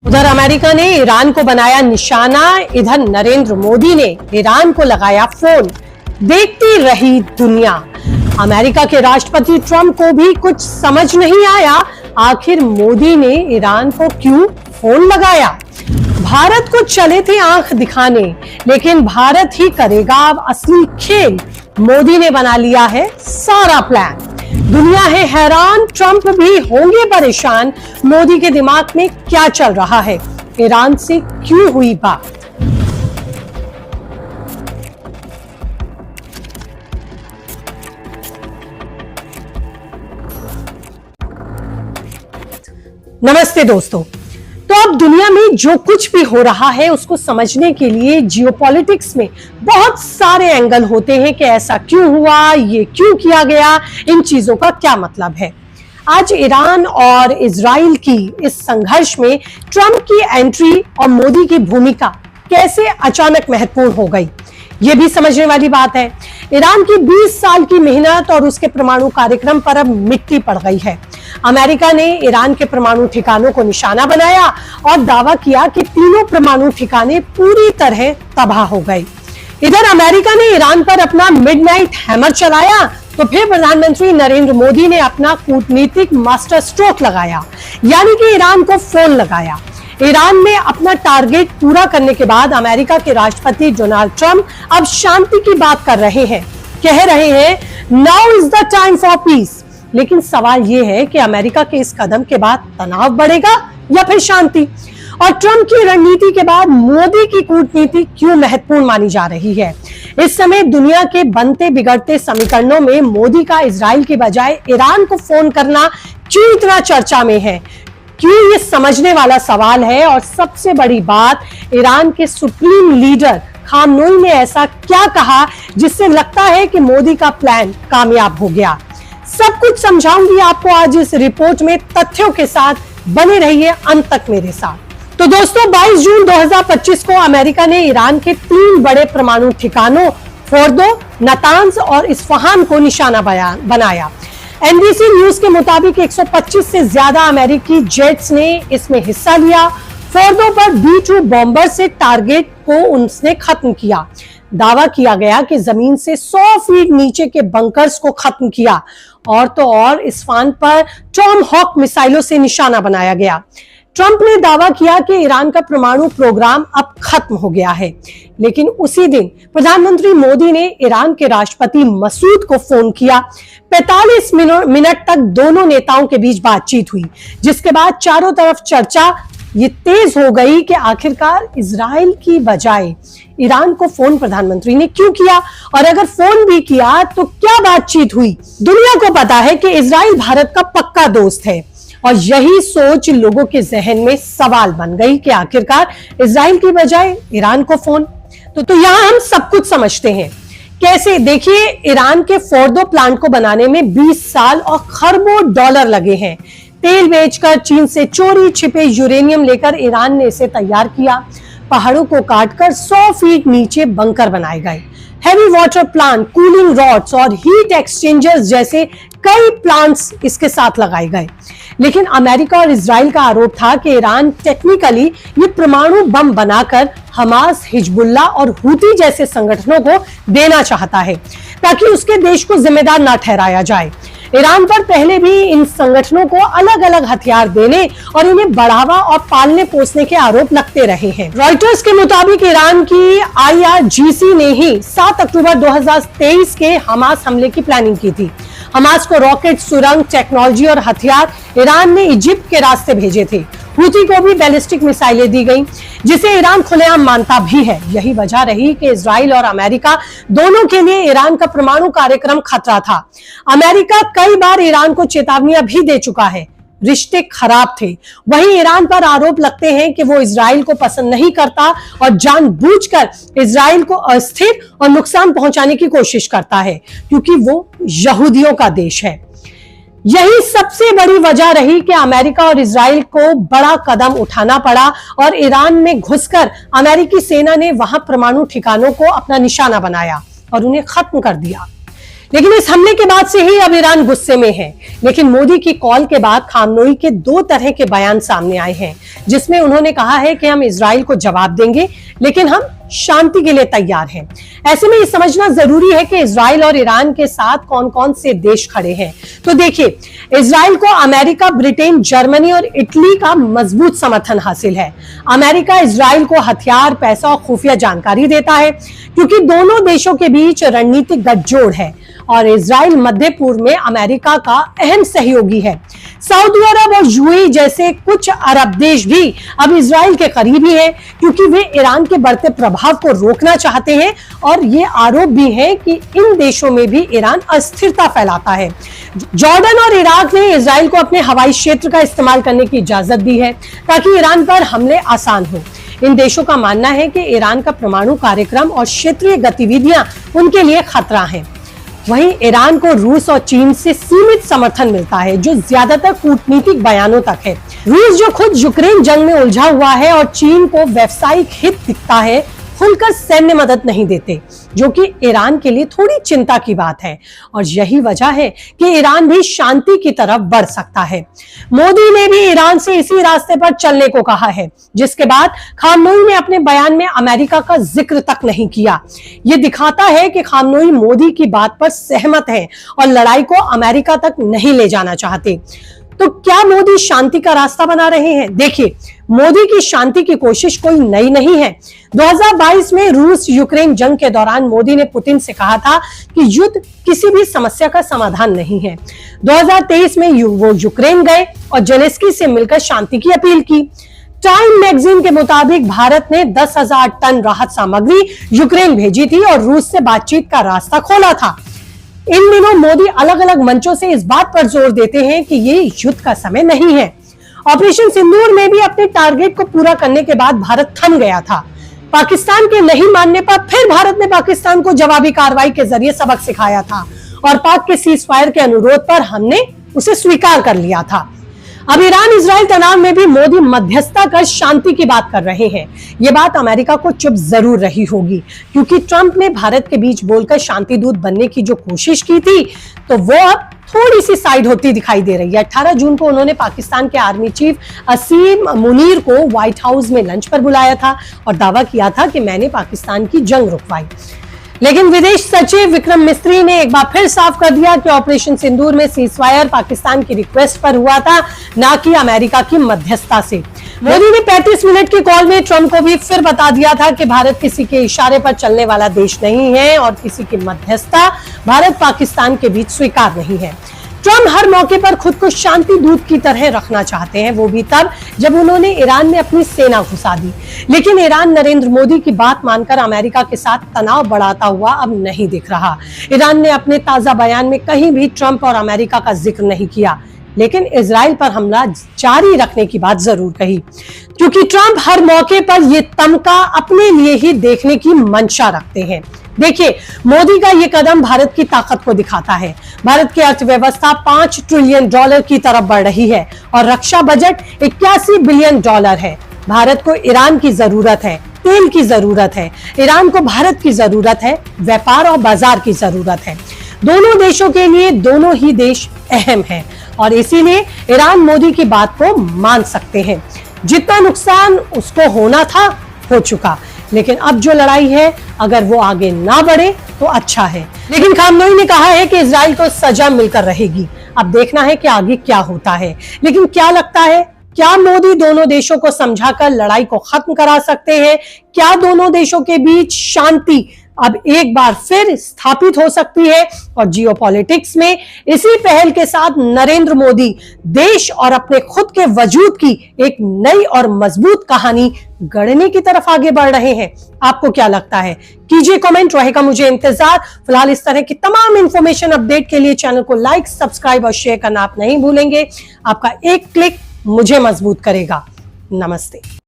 उधर अमेरिका ने ईरान को बनाया निशाना, इधर नरेंद्र मोदी ने ईरान को लगाया फोन। देखती रही दुनिया। अमेरिका के राष्ट्रपति ट्रंप को भी कुछ समझ नहीं आया, आखिर मोदी ने ईरान को क्यों फोन लगाया। भारत को चले थे आंख दिखाने, लेकिन भारत ही करेगा अब असली खेल। मोदी ने बना लिया है सारा प्लान। दुनिया है हैरान, ट्रंप भी होंगे परेशान। मोदी के दिमाग में क्या चल रहा है, ईरान से क्यों हुई बात। नमस्ते दोस्तों। तो अब दुनिया में जो कुछ भी हो रहा है उसको समझने के लिए जियोपॉलिटिक्स में बहुत सारे एंगल होते हैं कि ऐसा क्यों हुआ, ये क्यों किया गया, इन चीजों का क्या मतलब है। आज ईरान और इजराइल की इस संघर्ष में ट्रंप की एंट्री और मोदी की भूमिका कैसे अचानक महत्वपूर्ण हो गई, ये भी समझने वाली बात है। ईरान की 20 साल की मेहनत और उसके परमाणु कार्यक्रम पर अब मिट्टी पड़ गई है। अमेरिका ने ईरान के परमाणु ठिकानों को निशाना बनाया और दावा किया कि तीनों परमाणु ठिकाने पूरी तरह तबाह हो गए। इधर अमेरिका ने ईरान पर अपना मिडनाइट हैमर चलाया, तो फिर प्रधानमंत्री नरेंद्र मोदी ने अपना कूटनीतिक मास्टर स्ट्रोक लगाया, यानी कि ईरान को फोन लगाया। ईरान में अपना टारगेट पूरा करने के बाद अमेरिका के राष्ट्रपति डोनाल्ड ट्रंप अब शांति की बात कर रहे हैं, कह रहे हैं now is the time for piece. लेकिन सवाल यह है कि अमेरिका के इस कदम के बाद तनाव बढ़ेगा या फिर शांति, और ट्रंप की रणनीति के बाद मोदी की कूटनीति क्यों महत्वपूर्ण मानी जा रही है। इस समय दुनिया के बनते बिगड़ते समीकरणों में मोदी का इजराइल की बजाय ईरान को फोन करना क्यों इतना चर्चा में है, क्यों, ये समझने वाला सवाल है। और सबसे बड़ी बात, ईरान के सुप्रीम लीडर खामनेई ने ऐसा क्या कहा जिससे लगता है कि मोदी का प्लान कामयाब हो गया। सब कुछ समझाऊंगी आपको आज इस रिपोर्ट में तथ्यों के साथ। बने रहिए अंत तक मेरे साथ। तो दोस्तों, 22 जून 2025 को अमेरिका ने ईरान के 3 बड़े परमाणु ठिकानों फोर्दो, नातांज और इस्फहान को निशाना बनाया। एनबीसी न्यूज के मुताबिक 125 से ज्यादा अमेरिकी जेट्स ने इसमें हिस्सा लिया। फोर्दो पर B-2 बॉम्बर से टारगेट को उसने खत्म किया। दावा किया गया कि जमीन से 100 फीट नीचे के बंकर्स को खत्म किया, और तो और इस्फहान पर टॉम हॉक मिसाइलों से निशाना बनाया गया। ट्रंप ने दावा किया कि ईरान का परमाणु प्रोग्राम अब खत्म हो गया है, लेकिन उसी दिन प्रधानमंत्री मोदी ने ईरान के राष्ट्रपति मसूद को फोन किया। 45 मिनट तक दोनों नेताओं के बीच बातचीत हुई, जिसके बाद चारों तरफ चर्चा ये तेज हो गई कि आखिरकार इजराइल की बजाय ईरान को फोन प्रधानमंत्री ने क्यों किया, और अगर फोन भी किया तो क्या बातचीत हुई। दुनिया को पता है कि इजराइल भारत का पक्का दोस्त है, और यही सोच लोगों के जहन में सवाल बन गई कि आखिरकार इजराइल की बजाय ईरान को फोन। तो यहाँ हम सब कुछ समझते हैं कैसे। देखिए, ईरान के फोर्दो प्लांट को बनाने में 20 साल और खरबों डॉलर लगे हैं। तेल बेचकर चीन से चोरी छिपे यूरेनियम लेकर ईरान ने इसे तैयार किया। पहाड़ों को काटकर 100 फीट नीचे बंकर बनाए गए। Heavy water plant, cooling rods और हीट एक्सचेंजर्स जैसे कई प्लांट्स इसके साथ लगाए गए। लेकिन अमेरिका और इजराइल का आरोप था कि ईरान टेक्निकली ये परमाणु बम बनाकर हमास, हिजबुल्लाह और हुती जैसे संगठनों को देना चाहता है, ताकि उसके देश को जिम्मेदार न ठहराया जाए। ईरान पर पहले भी इन संगठनों को अलग अलग हथियार देने और इन्हें बढ़ावा और पालने पोसने के आरोप लगते रहे हैं। रॉयटर्स के मुताबिक ईरान की IRGC ने ही 7 अक्टूबर 2023 के हमास हमले की प्लानिंग की थी। हमास को रॉकेट, सुरंग, टेक्नोलॉजी और हथियार ईरान ने इजिप्ट के रास्ते भेजे थे। हुती को भी बैलिस्टिक मिसाइलें दी गईं, जिसे ईरान खुलेआम मानता भी है। यही वजह रही कि इजराइल और अमेरिका दोनों के लिए ईरान का परमाणु कार्यक्रम खतरा था। अमेरिका कई बार ईरान को चेतावनियां भी दे चुका है, रिश्ते खराब थे। वहीं ईरान पर आरोप लगते हैं कि वो इजराइल को पसंद नहीं करता और जानबूझकर इजराइल को अस्थिर और नुकसान पहुंचाने की कोशिश करता है, क्योंकि वो यहूदियों का देश है। यही सबसे बड़ी वजह रही कि अमेरिका और इजराइल को बड़ा कदम उठाना पड़ा और ईरान में घुसकर अमेरिकी सेना ने वहां परमाणु ठिकानों को अपना निशाना बनाया और उन्हें खत्म कर दिया। लेकिन इस हमले के बाद से ही अब ईरान गुस्से में है। लेकिन मोदी की कॉल के बाद खामनोई के 2 तरह के बयान सामने आए हैं, जिसमें उन्होंने कहा है कि हम इजराइल को जवाब देंगे, लेकिन हम शांति के लिए तैयार हैं। ऐसे में ये समझना जरूरी है कि इजराइल और ईरान के साथ कौन कौन से देश खड़े हैं। तो देखिए, इजराइल को अमेरिका, ब्रिटेन, जर्मनी और इटली का मजबूत समर्थन हासिल है। अमेरिका इजराइल को हथियार, पैसा और खुफिया जानकारी देता है, क्योंकि दोनों देशों के बीच रणनीतिक गठजोड़ है और इजराइल मध्य पूर्व में अमेरिका का अहम सहयोगी है। सऊदी अरब और यूएई जैसे कुछ अरब देश भी अब इजराइल के करीबी हैं, क्योंकि वे ईरान के बढ़ते प्रभाव को रोकना चाहते हैं और ये आरोप भी है कि इन देशों में भी ईरान अस्थिरता फैलाता है। जॉर्डन और इराक ने इजराइल को अपने हवाई क्षेत्र का इस्तेमाल करने की इजाजत दी है, ताकि ईरान पर हमले आसान हो। इन देशों का मानना है कि ईरान का परमाणु कार्यक्रम और क्षेत्रीय गतिविधियां उनके लिए खतरा हैं। वहीं ईरान को रूस और चीन से सीमित समर्थन मिलता है, जो ज्यादातर कूटनीतिक बयानों तक है। रूस, जो खुद यूक्रेन जंग में उलझा हुआ है, और चीन को व्यावसायिक हित दिखता है, खुलकर सैन्य मदद नहीं देते, जो कि ईरान के लिए थोड़ी चिंता की बात है। और यही वजह है कि ईरान भी शांति की तरफ बढ़ सकता है। मोदी ने भी ईरान से इसी रास्ते पर चलने को कहा है, जिसके बाद खामनोई ने अपने बयान में अमेरिका का जिक्र तक नहीं किया। यह दिखाता है कि खामनोई मोदी की बात पर सहमत है और लड़ाई को अमेरिका तक नहीं ले जाना चाहते। तो क्या मोदी शांति का रास्ता बना रहे हैं? देखिए, मोदी की शांति की कोशिश कोई नई नहीं है। 2022 में रूस यूक्रेन जंग के दौरान मोदी ने पुतिन से कहा था कि युद्ध किसी भी समस्या का समाधान नहीं है। 2023 में वो यूक्रेन गए और जेलेंस्की से मिलकर शांति की अपील की। टाइम मैगजीन के मुताबिक भारत ने 10,000 टन राहत सामग्री यूक्रेन भेजी थी और रूस से बातचीत का रास्ता खोला था। इन दिनों मोदी अलग अलग मंचों से इस बात पर जोर देते हैं कि ये युद्ध का समय नहीं है। ऑपरेशन सिंदूर में भी अपने टारगेट को पूरा करने के बाद भारत थम गया था। पाकिस्तान के नहीं मानने पर फिर भारत ने पाकिस्तान को जवाबी कार्रवाई के जरिए सबक सिखाया था और पाक के सीज फायर के अनुरोध पर हमने उसे स्वीकार कर लिया था। अब ईरान इजराइल तनाव में भी मोदी मध्यस्थता कर शांति की बात कर रहे हैं। ये बात अमेरिका को चुप जरूर रही होगी, क्योंकि ट्रंप ने भारत के बीच बोलकर शांति दूत बनने की जो कोशिश की थी, तो वो अब थोड़ी सी साइड होती दिखाई दे रही है। 18 जून को उन्होंने पाकिस्तान के आर्मी चीफ असीम मुनीर को व्हाइट हाउस में लंच पर बुलाया था और दावा किया था कि मैंने पाकिस्तान की जंग रुकवाई। लेकिन विदेश सचिव विक्रम मिस्री ने एक बार फिर साफ कर दिया कि ऑपरेशन सिंदूर में सीजफायर पाकिस्तान की रिक्वेस्ट पर हुआ था, ना कि अमेरिका की मध्यस्थता से। मोदी ने 35 मिनट की कॉल में ट्रंप को भी फिर बता दिया था कि भारत किसी के इशारे पर चलने वाला देश नहीं है और किसी की मध्यस्थता भारत पाकिस्तान के बीच स्वीकार नहीं है। ट्रंप हर मौके पर खुद को शांति दूत की तरह रखना चाहते हैं, वो भी तब जब उन्होंने ईरान में अपनी सेना घुसा दी। लेकिन ईरान नरेंद्र मोदी की बात मानकर अमेरिका के साथ तनाव बढ़ाता हुआ अब नहीं दिख रहा। ईरान ने अपने ताजा बयान में कहीं भी ट्रंप और अमेरिका का जिक्र नहीं किया, लेकिन इजराइल पर हमला जारी रखने की बात जरूर कही, क्योंकि ट्रंप हर मौके पर ये तमगा अपने लिए ही देखने की मंशा रखते हैं। देखिए, मोदी का ये कदम भारत की ताकत को दिखाता है। भारत की अर्थव्यवस्था $5 ट्रिलियन की तरफ बढ़ रही है और रक्षा बजट $81 बिलियन है। भारत को ईरान की जरूरत है, तेल की जरूरत है, ईरान को भारत की जरूरत है, व्यापार और बाजार की जरूरत है। दोनों देशों के लिए दोनों ही देश अहम हैं और इसीलिए ईरान मोदी की बात को मान सकते हैं। जितना नुकसान उसको होना था हो चुका, लेकिन अब जो लड़ाई है अगर वो आगे ना बढ़े तो अच्छा है। लेकिन खामनोई ने कहा है कि इजराइल को सजा मिलकर रहेगी। अब देखना है कि आगे क्या होता है। लेकिन क्या लगता है, क्या मोदी दोनों देशों को समझाकर लड़ाई को खत्म करा सकते हैं? क्या दोनों देशों के बीच शांति अब एक बार फिर स्थापित हो सकती है? और जियोपॉलिटिक्स में इसी पहल के साथ नरेंद्र मोदी देश और अपने खुद के वजूद की एक नई और मजबूत कहानी गढ़ने की तरफ आगे बढ़ रहे हैं। आपको क्या लगता है? कीजिए कमेंट, रहेगा मुझे इंतजार। फिलहाल इस तरह की तमाम इंफॉर्मेशन अपडेट के लिए चैनल को लाइक, सब्सक्राइब और शेयर करना आप नहीं भूलेंगे। आपका एक क्लिक मुझे मजबूत करेगा। नमस्ते।